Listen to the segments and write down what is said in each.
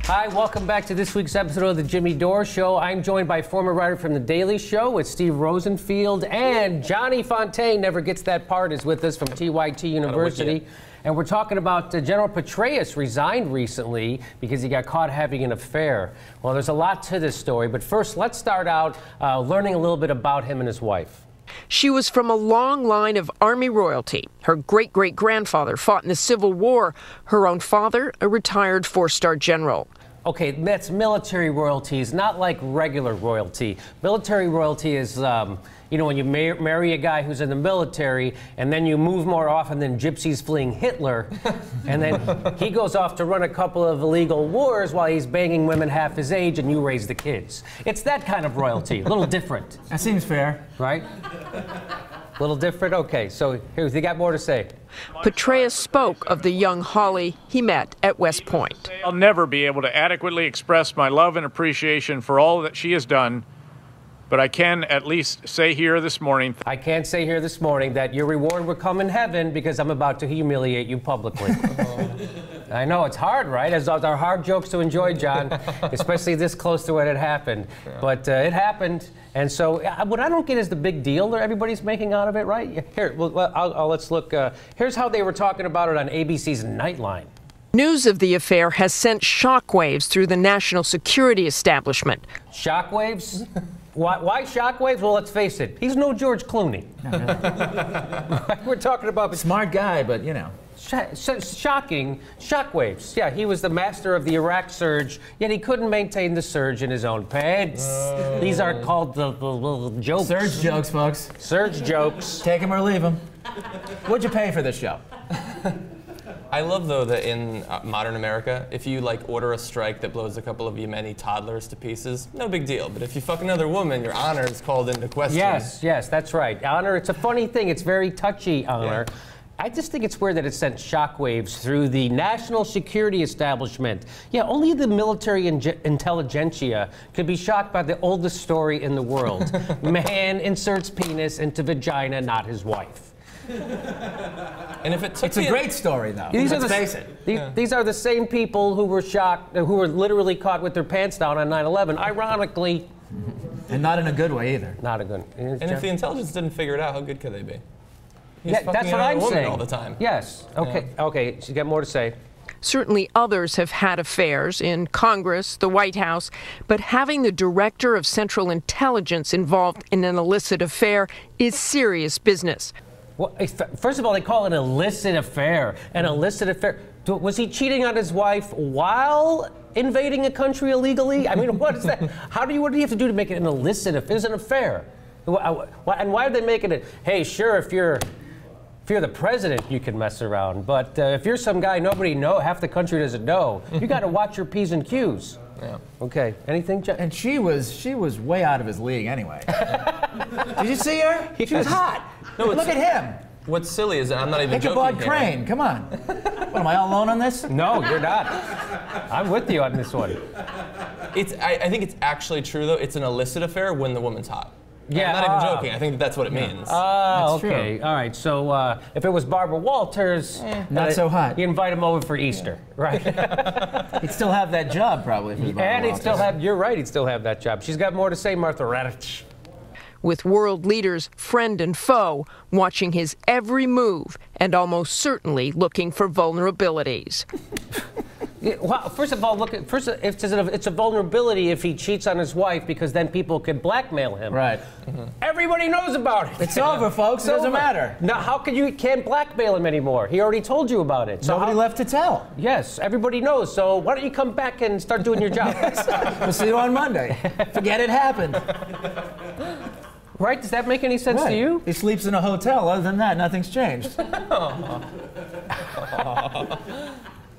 Hi, welcome back to this week's episode of the Jimmy Dore Show. I'm joined by former writer from The Daily Show with Steve Rosenfield, and Johnny Fontaine, never gets that part, is with us from TYT University. And we're talking about General Petraeus resigned recently because he got caught having an affair. Well, there's a lot to this story, but first let's start out learning a little bit about him and his wife. She was from a long line of Army royalty. Her great-great-grandfather fought in the Civil War. Her own father, a retired four-star general. Okay, that's military royalty. It's not like regular royalty. Military royalty is, you know, when you marry a guy who's in the military and then you move more often than gypsies fleeing Hitler, and then he goes off to run a couple of illegal wars while he's banging women half his age and you raise the kids. It's that kind of royalty, a little different. That seems fair. Right? A little different? Okay, so here's, you got more to say. Petraeus spoke of the young Holly he met at West Point. I'll never be able to adequately express my love and appreciation for all that she has done, but I can at least say here this morning. I can't say here this morning that your reward will come in heaven because I'm about to humiliate you publicly. I know, it's hard, right? Those are hard jokes to enjoy, John, especially this close to when it happened. But it happened, and so what I don't get is the big deal that everybody's making out of it, right? Here, well, let's look. Here's how they were talking about it on ABC's Nightline. News of the affair has sent shockwaves through the national security establishment. Shockwaves? Why shockwaves? Well, let's face it, he's no George Clooney. We're talking about Smart guy, but you know. Shocking shockwaves. Yeah, he was the master of the Iraq surge, yet he couldn't maintain the surge in his own pants. These are called the jokes. Surge jokes, folks. Surge jokes. Take him or leave him. What'd you pay for this show? I love, though, that in modern America, if you, like, order a strike that blows a couple of Yemeni toddlers to pieces, no big deal. But if you fuck another woman, your honor is called into question. Yes, that's right. Honor, it's a funny thing. It's very touchy, honor. Yeah. I just think it's weird that it sent shockwaves through the national security establishment. Yeah, only the military intelligentsia could be shocked by the oldest story in the world. Man inserts penis into vagina, not his wife. And if it took it's a great story, though. Let's face it. These are the same people who were shocked, who were literally caught with their pants down on 9/11. Ironically. And not in a good way either. Not a good. And if the intelligence didn't figure it out, how good could they be? Yeah, that's what I'm saying. All the time. Yes. Okay. Yeah. Okay. So you got more to say. Certainly others have had affairs in Congress, the White House, but having the director of Central Intelligence involved in an illicit affair is serious business. Well, first of all, they call it an illicit affair. An illicit affair. Was he cheating on his wife while invading a country illegally? I mean, what is that? What do you have to do to make it an illicit affair? It's an affair. And why are they making it? Hey, sure, if you're the president, you can mess around. But if you're some guy nobody knows, half the country doesn't know, you got to watch your P's and Q's. Yeah. Okay. Anything, Jeff? And she was way out of his league anyway. Did you see her? She was hot. No, look at him. What's silly is that I'm not even joking. Ichabod Crane, come on. What, am I all alone on this? No, you're not. I'm with you on this one. I think it's actually true, though. It's an illicit affair when the woman's hot. Yeah, I'm not even joking. I think that's what it means. Oh, okay. True. All right. So if it was Barbara Walters, not so hot. You invite him over for Easter, right? He'd still have that job, probably. And he'd still have. You're right. He'd still have that job. She's got more to say, Martha Radich. With world leaders, friend and foe, watching his every move and almost certainly looking for vulnerabilities. Well, first of all, it's a vulnerability if he cheats on his wife because then people can blackmail him. Right. Mm-hmm. Everybody knows about it. It's over, folks. It doesn't matter. Now, how can you can't blackmail him anymore? He already told you about it. So nobody left to tell. Yes, everybody knows. So why don't you come back and start doing your job? We'll see you on Monday. Forget it happened. Right? Does that make any sense to you? He sleeps in a hotel. Other than that, nothing's changed.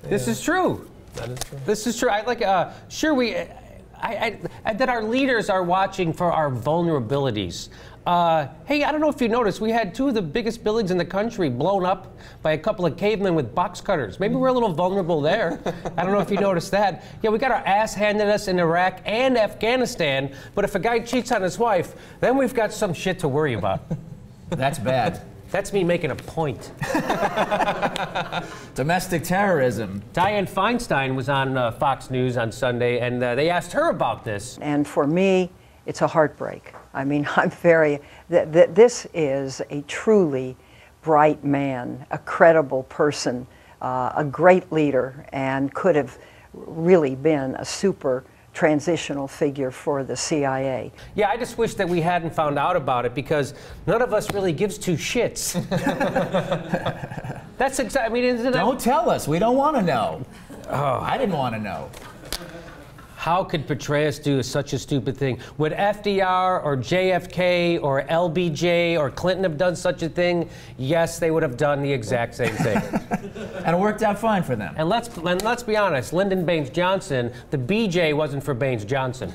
This is true. That is true. This is true. Sure, that our leaders are watching for our vulnerabilities. Hey, I don't know if you noticed, we had two of the biggest buildings in the country blown up by a couple of cavemen with box cutters. Maybe we're a little vulnerable there. I don't know if you noticed that. Yeah, we got our ass handed us in Iraq and Afghanistan, but if a guy cheats on his wife, then we've got some shit to worry about. That's bad. That's me making a point. Domestic terrorism. Dianne Feinstein was on Fox News on Sunday, and they asked her about this. And for me, it's a heartbreak. I mean, I'm very, this is a truly bright man, a credible person, a great leader, and could have really been a super transitional figure for the CIA. Yeah, I just wish that we hadn't found out about it, because none of us really gives two shits. That's exactly, I mean, isn't it? Don't tell us. We don't want to know. Oh, I didn't want to know. How could Petraeus do such a stupid thing? Would FDR or JFK or LBJ or Clinton have done such a thing? Yes, they would have done the exact same thing. And it worked out fine for them. And let's be honest, Lyndon Baines Johnson, the BJ wasn't for Baines Johnson.